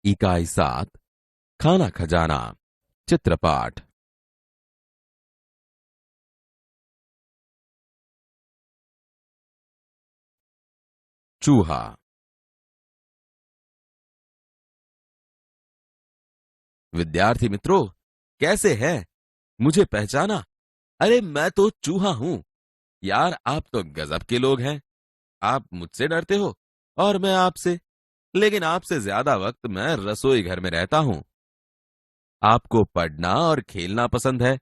इकाई 7 खाना खजाना चित्रपाठ। चूहा। विद्यार्थी मित्रों, कैसे हैं? मुझे पहचाना? अरे मैं तो चूहा हूं। यार आप तो गजब के लोग हैं। आप मुझसे डरते हो और मैं आपसे। लेकिन आपसे ज्यादा वक्त मैं रसोई घर में रहता हूं। आपको पढ़ना और खेलना पसंद है,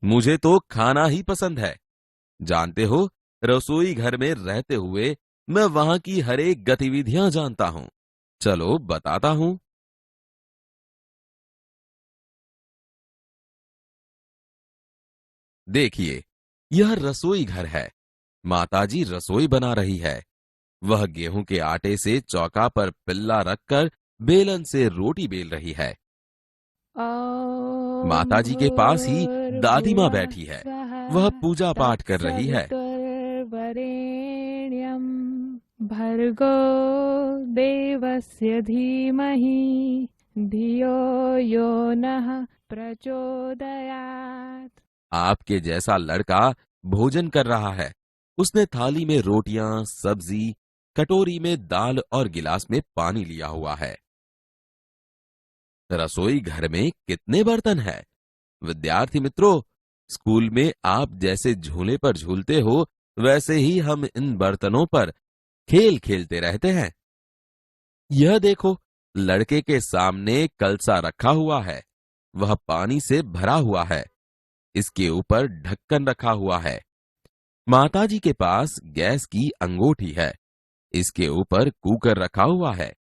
मुझे तो खाना ही पसंद है। जानते हो, रसोई घर में रहते हुए मैं वहां की हर एक गतिविधियां जानता हूं। चलो बताता हूं। देखिए, यह रसोई घर है। माताजी रसोई बना रही है। वह गेहूं के आटे से चौका पर पिल्ला रखकर बेलन से रोटी बेल रही है। ॐ माताजी के पास ही दादी माँ भूर्भुवः बैठी है। स्वः वह पूजा पाठ कर रही है। तत्सवितुर्वरेण्यं भर्गो देवस्य धीमहि धियो यो नः प्रचोदयात्। आपके जैसा लड़का भोजन कर रहा है। उसने थाली में रोटियां, सब्जी, कटोरी में दाल और गिलास में पानी लिया हुआ है। रसोई घर में कितने बर्तन हैं? विद्यार्थी मित्रों, स्कूल में आप जैसे झूले पर झूलते हो, वैसे ही हम इन बर्तनों पर खेल खेलते रहते हैं। यह देखो, लड़के के सामने कलसा रखा हुआ है। वह पानी से भरा हुआ है। इसके ऊपर ढक्कन रखा हुआ है। माताजी के पास गैस की अंगूठी है। इसके ऊपर कुकर रखा हुआ है।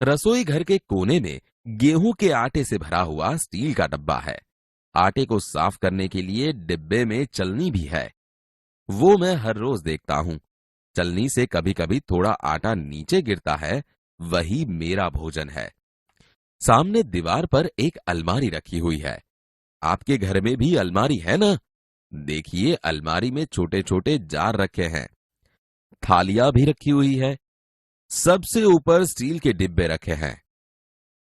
रसोई घर के कोने में गेहूं के आटे से भरा हुआ स्टील का डब्बा है। आटे को साफ करने के लिए डिब्बे में चलनी भी है। वो मैं हर रोज देखता हूं। चलनी से कभी कभी थोड़ा आटा नीचे गिरता है। वही मेरा भोजन है। सामने दीवार पर एक अलमारी रखी हुई है। आपके घर में भी अलमारी है ना? देखिए, अलमारी में छोटे छोटे जार रखे हैं। थालियां भी रखी हुई है। सबसे ऊपर स्टील के डिब्बे रखे हैं।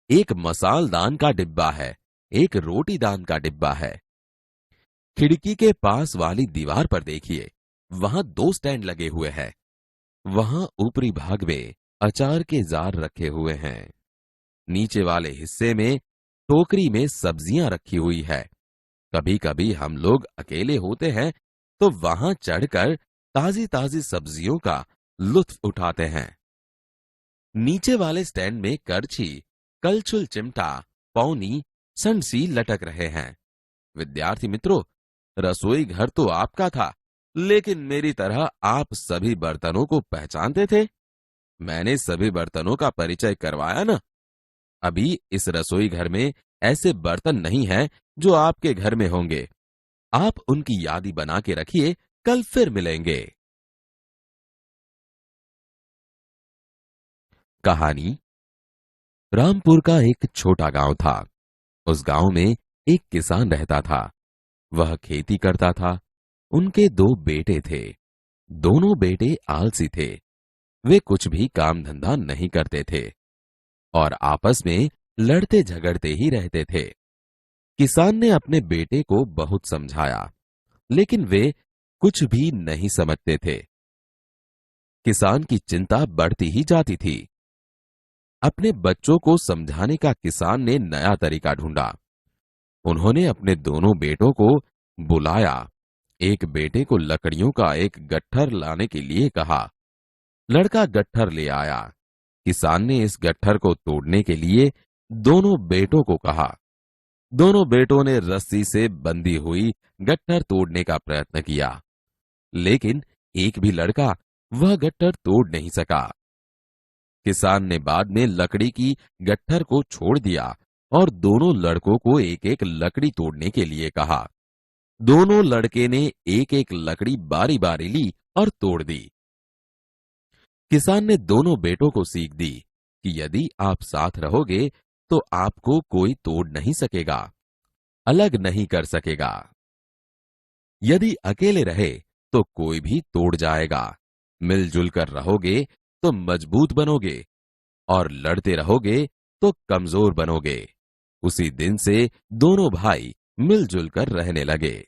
एक मसालदान का डिब्बा है। एक रोटीदान का डिब्बा है। खिड़की के पास वाली दीवार पर देखिए, वहां 2 स्टैंड लगे हुए हैं। वहां ऊपरी भाग में अचार के जार रखे हुए हैं। नीचे वाले हिस्से में टोकरी में सब्जियां रखी हुई है। कभी कभी हम लोग अकेले होते हैं तो वहां चढ़कर ताजी ताजी सब्जियों का लुत्फ उठाते हैं। नीचे वाले स्टैंड में करछी, कलछुल चिमटा, पौनी, संडसी लटक रहे हैं। विद्यार्थी मित्रों, रसोई घर तो आपका था, लेकिन मेरी तरह आप सभी बर्तनों को पहचानते थे? मैंने सभी बर्तनों का परिचय करवाया ना? अभी इस रसोई घर में ऐसे बर्तन नहीं हैं जो आपके घर में होंगे। आप उनकी यादी बना के रखिए, कल फिर मिलेंगे। कहानी। रामपुर का एक छोटा गांव था। उस गांव में एक किसान रहता था। वह खेती करता था। उनके 2 बेटे थे। दोनों बेटे आलसी थे। वे कुछ भी काम धंधा नहीं करते थे और आपस में लड़ते झगड़ते ही रहते थे। किसान ने अपने बेटे को बहुत समझाया, लेकिन वे कुछ भी नहीं समझते थे। किसान की चिंता बढ़ती ही जाती थी। अपने बच्चों को समझाने का किसान ने नया तरीका ढूंढा। उन्होंने अपने दोनों बेटों को बुलाया। एक बेटे को लकड़ियों का एक गट्ठर लाने के लिए कहा। लड़का गट्ठर ले आया। किसान ने इस गट्ठर को तोड़ने के लिए दोनों बेटों को कहा। दोनों बेटों ने रस्सी से बंधी हुई गट्ठर तोड़ने का प्रयत्न किया, लेकिन एक भी लड़का वह गट्ठर तोड़ नहीं सका। किसान ने बाद में लकड़ी की गट्ठर को छोड़ दिया और दोनों लड़कों को एक एक लकड़ी तोड़ने के लिए कहा। दोनों लड़के ने एक एक लकड़ी बारी बारी ली और तोड़ दी। किसान ने दोनों बेटों को सीख दी कि यदि आप साथ रहोगे तो आपको कोई तोड़ नहीं सकेगा, अलग नहीं कर सकेगा। यदि अकेले रहे तो कोई भी तोड़ जाएगा। मिलजुल कर रहोगे तो मजबूत बनोगे और लड़ते रहोगे तो कमजोर बनोगे। उसी दिन से दोनों भाई मिलजुल कर रहने लगे।